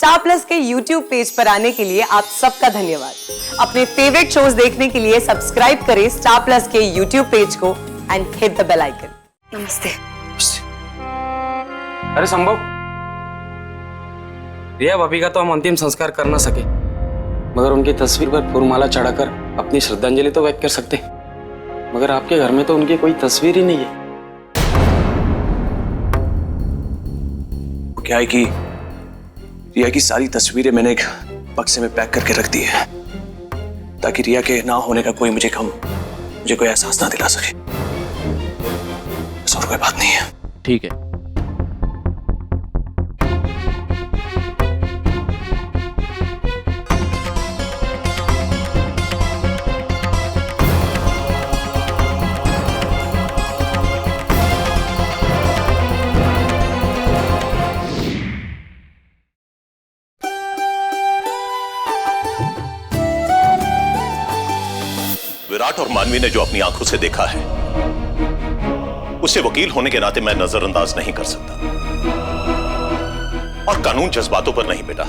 Star Plus के YouTube page पर आने के लिए आप सबका धन्यवाद। अपने फेवरेट शोज देखने के लिए सब्सक्राइब करें स्टार प्लस के YouTube पेज को and hit the bell icon. नमस्ते। अरे संभव, रिया भाभी का तो हम अंतिम संस्कार कर ना सके, मगर उनकी तस्वीर पर फूलमाला चढ़ाकर अपनी श्रद्धांजलि तो व्यक्त कर सकते। मगर आपके घर में तो उनकी कोई तस्वीर ही नहीं है। क्या है कि रिया की सारी तस्वीरें मैंने एक बक्से में पैक करके रख दी है, ताकि रिया के ना होने का कोई मुझे कोई एहसास ना दिला सके। बस और कोई बात नहीं है। ठीक है। विराट और मानवी ने जो अपनी आंखों से देखा है, उसे वकील होने के नाते मैं नजरअंदाज नहीं कर सकता। और कानून जज्बातों पर नहीं बेटा,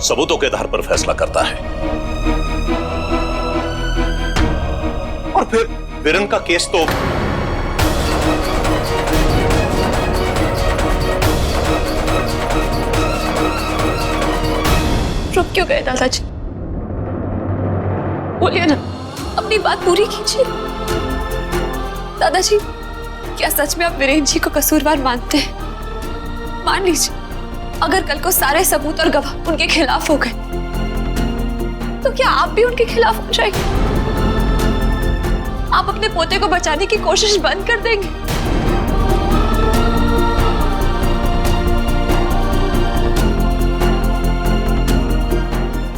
सबूतों के आधार पर फैसला करता है। और फिर वीरन का केस तो रुक क्यों गए दादाजी? बोलिए ना, अपनी बात पूरी कीजिए। दादाजी, क्या सच में आप वीरेन जी को कसूरवार मानते हैं? मान लीजिए, अगर कल को सारे सबूत और गवाह उनके खिलाफ हो गए, तो क्या आप भी उनके खिलाफ हो जाएंगे? आप अपने पोते को बचाने की कोशिश बंद कर देंगे?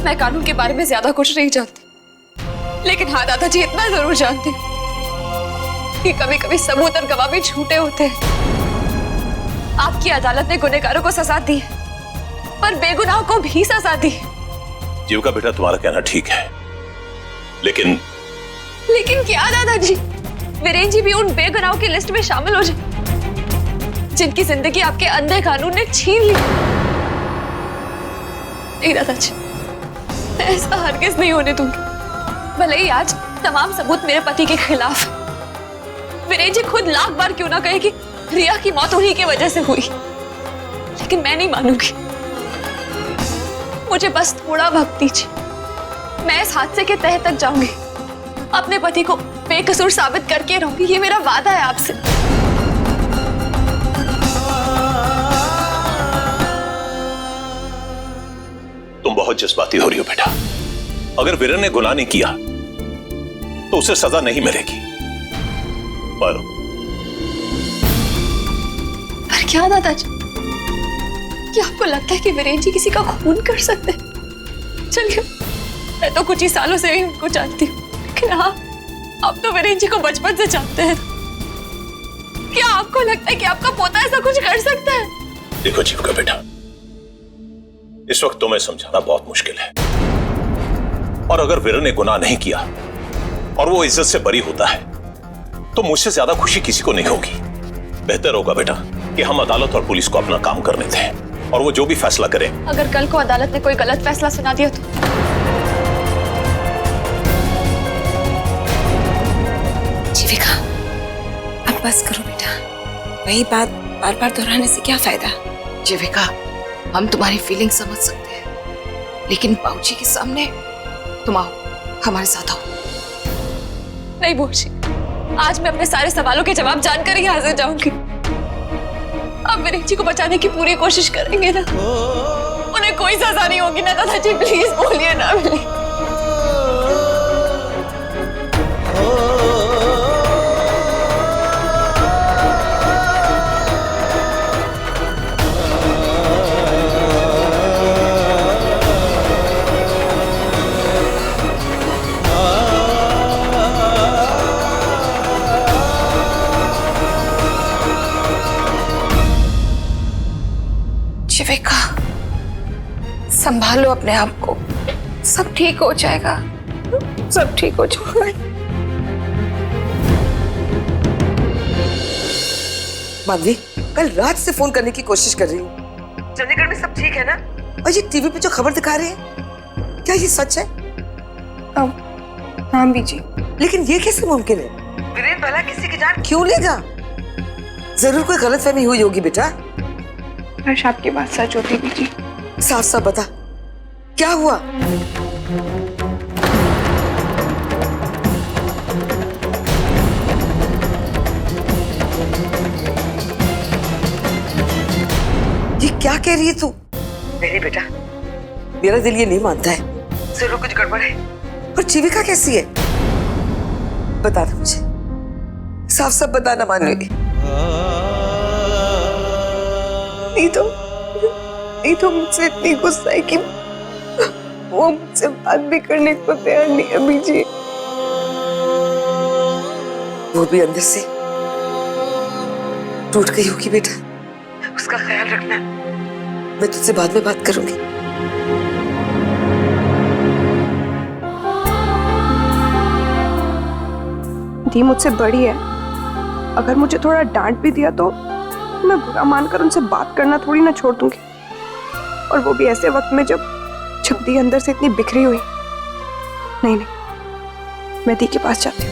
मैं कानून के बारे में ज्यादा कुछ नहीं जानती, लेकिन हाँ दादाजी, इतना जरूर जानती हूँ कि कभी कभी सबूत और गवाह भी झूठे होते हैं। आपकी अदालत ने गुनहगारों को सजा दी है, पर बेगुनाहों को भी सजा दी है। जीव का बेटा, तुम्हारा कहना ठीक है, लेकिन क्या दादाजी? वीरेन जी भी उन बेगुनाहों की लिस्ट में शामिल हो जाए जिनकी जिंदगी आपके अंधे कानून ने छीन ली। नहीं दादाजी, मैं ऐसा हरगिज नहीं होने दूंगी। भले ही आज तमाम सबूत मेरे पति के खिलाफ है। वीरेन जी खुद लाख बार क्यों ना कहे कि रिया की मौत उन्हीं की वजह से हुई, लेकिन मैं नहीं मानूंगी। मुझे बस थोड़ा वक्त दीजिए। मैं इस हादसे के तह तक जाऊंगी, अपने पति को बेकसूर साबित करके रहूंगी। ये मेरा वादा है आपसे। तुम बहुत जज्बाती हो रही हो बेटा। अगर वीरन ने गुनाह नहीं किया तो उसे सजा नहीं मिलेगी। पर क्या दादाजी, क्या आपको लगता है कि वीरेन जी किसी का खून कर सकते हैं? चलिए, मैं तो कुछ ही सालों से ही उनको जानती हूँ, लेकिन हाँ, आप तो वीरेन जी को बचपन से जानते हैं। क्या आपको लगता है कि आपका पोता ऐसा कुछ कर सकता है? देखो जीव का बेटा, इस वक्त तुम्हें समझाना बहुत मुश्किल है। और अगर वीरन ने गुनाह नहीं किया और वो इज्जत से बरी होता है, तो मुझसे ज्यादा खुशी किसी को नहीं होगी। बेहतर होगा बेटा कि हम अदालत और पुलिस को अपना काम करने दें, और वो जो भी फैसला करें। अगर कल को अदालत ने कोई गलत फैसला सुना दिया तो? जीविका, अब बस करो बेटा। वही बात बार बार दोहराने से क्या फायदा? जीविका, हम तुम्हारी फीलिंग समझ सकते हैं, लेकिन बाबूजी के सामने तुम आओ, हमारे साथ आओ। नहीं बुआ, आज मैं अपने सारे सवालों के जवाब जानकर ही हाजिर जाऊंगी। आप वीरेन जी को बचाने की पूरी कोशिश करेंगे ना? उन्हें कोई सजा नहीं होगी ना दादाजी? प्लीज बोलिए ना। जीविका, संभालो अपने आप को। सब ठीक हो जाएगा, सब ठीक हो जाएगा। माधवी, कल रात से फोन करने की कोशिश कर रही हूँ। चंडीगढ़ में सब ठीक है ना? और ये टीवी पे जो खबर दिखा रहे हैं, क्या ये सच है? हाँ बीजी। लेकिन ये कैसे मुमकिन है? वीरेन भला किसी की जान क्यों लेगा? जरूर कोई गलतफहमी हुई होगी बेटा। हर्ष आपकी बात सच होती बीजी। साफ साफ बता, क्या हुआ? ये क्या कह रही है तू? मेरी बेटा, मेरा दिल ये नहीं मानता है, जरूर कुछ गड़बड़ है। और जीविका कैसी है? बता दो मुझे, साफ साफ बताना मानोगी। नहीं तो मुझसे इतनी गुस्सा है कि वो मुझसे बात भी करने को तैयार नहीं है बीजी। वो भी अंदर से टूट गई होगी बेटा, उसका ख्याल रखना। मैं तुझसे बाद में बात करूंगी। दी मुझसे बड़ी है, अगर मुझे थोड़ा डांट भी दिया तो मैं बुरा मानकर उनसे बात करना थोड़ी ना छोड़ दूंगी, और वो भी ऐसे वक्त में जब दी अंदर से इतनी बिखरी हुई। नहीं, मैं दी के पास जाती हूँ।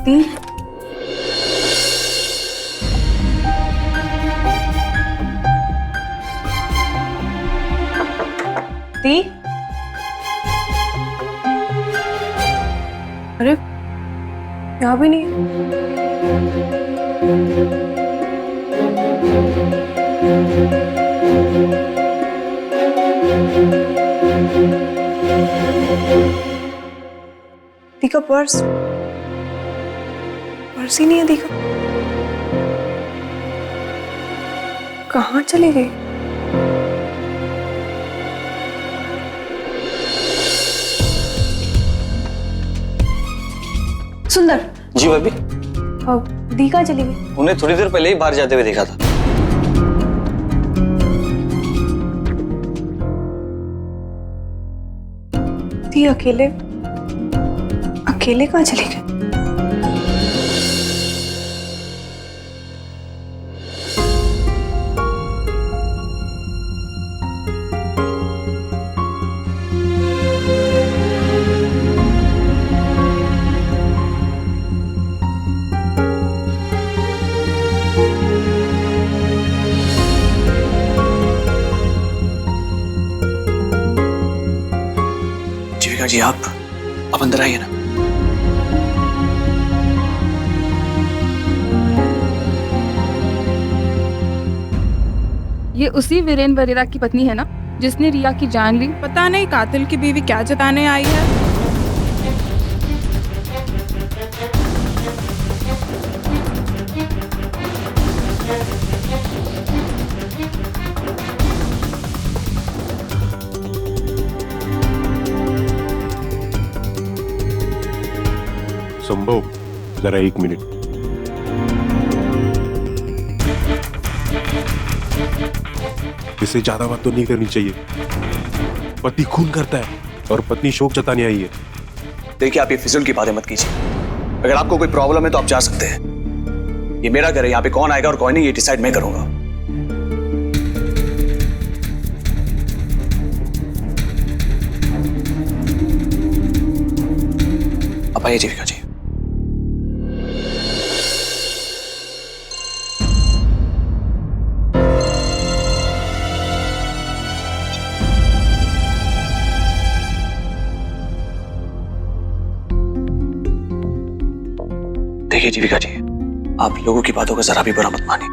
दी, दी, अरे यहाँ भी नहीं। दी का पर्स ही नहीं है। दी का कहाँ चले गए? सुंदर जी भाभी। दी कहाँ चली गई? उन्हें थोड़ी देर पहले ही बाहर जाते हुए देखा था। दी अकेले कहाँ चली गई? जी आप अंदर आइए ना। ये उसी वीरेन वरेरा की पत्नी है ना जिसने रिया की जान ली? पता नहीं कातिल की बीवी क्या जताने आई है। संभव, जरा एक मिनट। इससे ज्यादा बात तो नहीं करनी चाहिए। पति खून करता है और पत्नी शोक जताने आई है। देखिए आप ये फिजूल की बातें मत कीजिए। अगर आपको कोई प्रॉब्लम है तो आप जा सकते हैं। ये मेरा घर है, यहाँ पे कौन आएगा और कौन नहीं ये डिसाइड मैं करूंगा। आप आइए जीविका जी। देखिए जीविका जी, आप लोगों की बातों का जरा भी बुरा मत मानिए।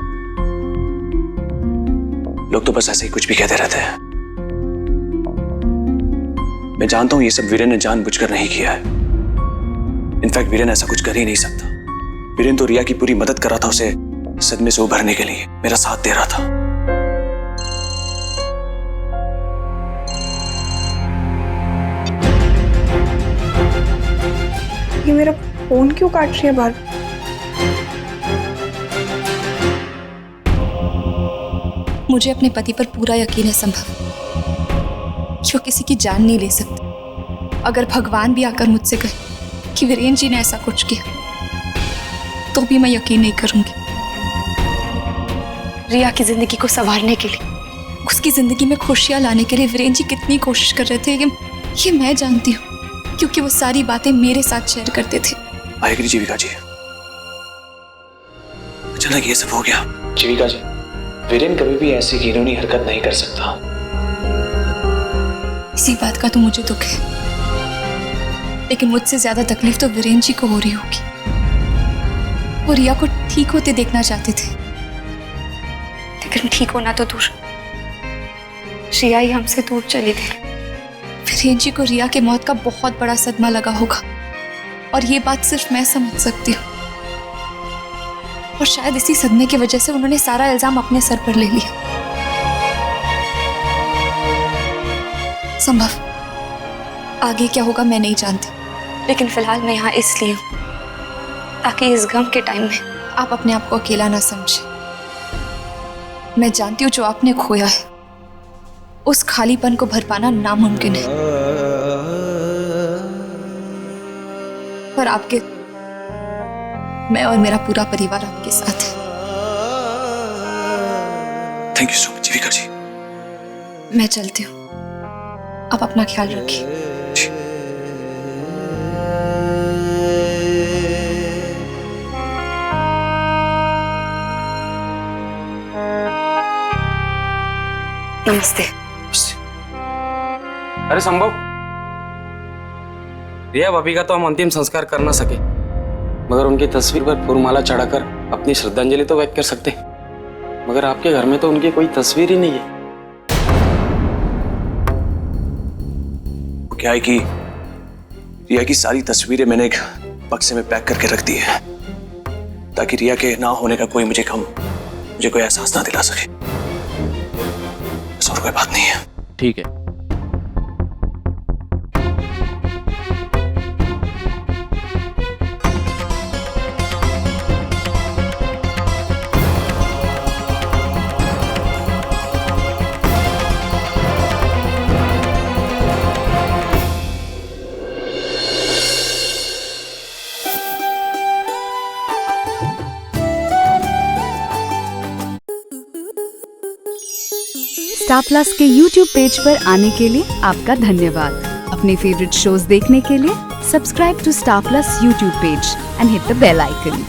लोग तो बस ऐसे ही कुछ भी कहते रहते हैं। मैं जानता हूं ये सब वीरेन ने जानबूझकर नहीं किया है। इनफैक्ट वीरेन ऐसा कुछ कर ही नहीं सकता। वीरेन तो रिया की पूरी मदद कर रहा था, उसे सदमे से उभरने के लिए मेरा साथ दे रहा था। ये मेरा फोन क्यों काट रही है बार? मुझे अपने पति पर पूरा यकीन है संभव कि वो किसी की जान नहीं ले सकते। अगर भगवान भी आकर मुझसे कहे कि वीरेन जी ने ऐसा कुछ किया तो भी मैं यकीन नहीं करूंगी। रिया की जिंदगी को संवारने के लिए, उसकी जिंदगी में खुशियां लाने के लिए वीरेन जी कितनी कोशिश कर रहे थे ये मैं जानती हूँ, क्योंकि वो सारी बातें मेरे साथ शेयर करते थे। आई एग्री जीविका जी, अचानक ये सब हो गया। जीविका जी, वीरेन कभी भी ऐसी घिनौनी हरकत नहीं कर सकता। इसी बात का तो मुझे दुख है, लेकिन मुझसे ज्यादा तकलीफ तो वीरेन जी को हो रही होगी। वो रिया को ठीक होते देखना चाहते थे, लेकिन ठीक होना तो दूर, रिया ही हमसे दूर चली गई। वीरेन जी को रिया के मौत का बहुत बड़ा सदमा लगा होगा, और ये बात सिर्फ मैं समझ सकती हूँ। और शायद इसी सदमे की वजह से उन्होंने सारा इल्जाम अपने सर पर ले लिया। संभव आगे क्या होगा मैं नहीं जानती, लेकिन फिलहाल मैं यहाँ इसलिए हूँ ताकि इस गम के टाइम में आप अपने आप को अकेला ना समझें। मैं जानती हूँ जो आपने खोया है उस खालीपन को भर पाना नामुमकिन है, पर आपके, मैं और मेरा पूरा परिवार आपके साथ है। थैंक यू सो मच जीविका जी। मैं चलती हूँ, आप अपना ख्याल रखिए। नमस्ते। अरे संभव, रिया भाभी का तो हम अंतिम संस्कार कर ना सके, मगर उनकी तस्वीर पर फूलमाला चढ़ाकर अपनी श्रद्धांजलि तो व्यक्त कर सकते। मगर आपके घर में तो उनकी कोई तस्वीर ही नहीं है। क्या है कि रिया की सारी तस्वीरें मैंने एक बक्से में पैक करके रख दी है, ताकि रिया के ना होने का कोई मुझे कोई एहसास ना दिला सके। बस और कोई बात नहीं है। ठीक है। स्टार प्लस के YouTube पेज पर आने के लिए आपका धन्यवाद। अपने फेवरेट शोज देखने के लिए subscribe to Star Plus YouTube page and hit the bell icon.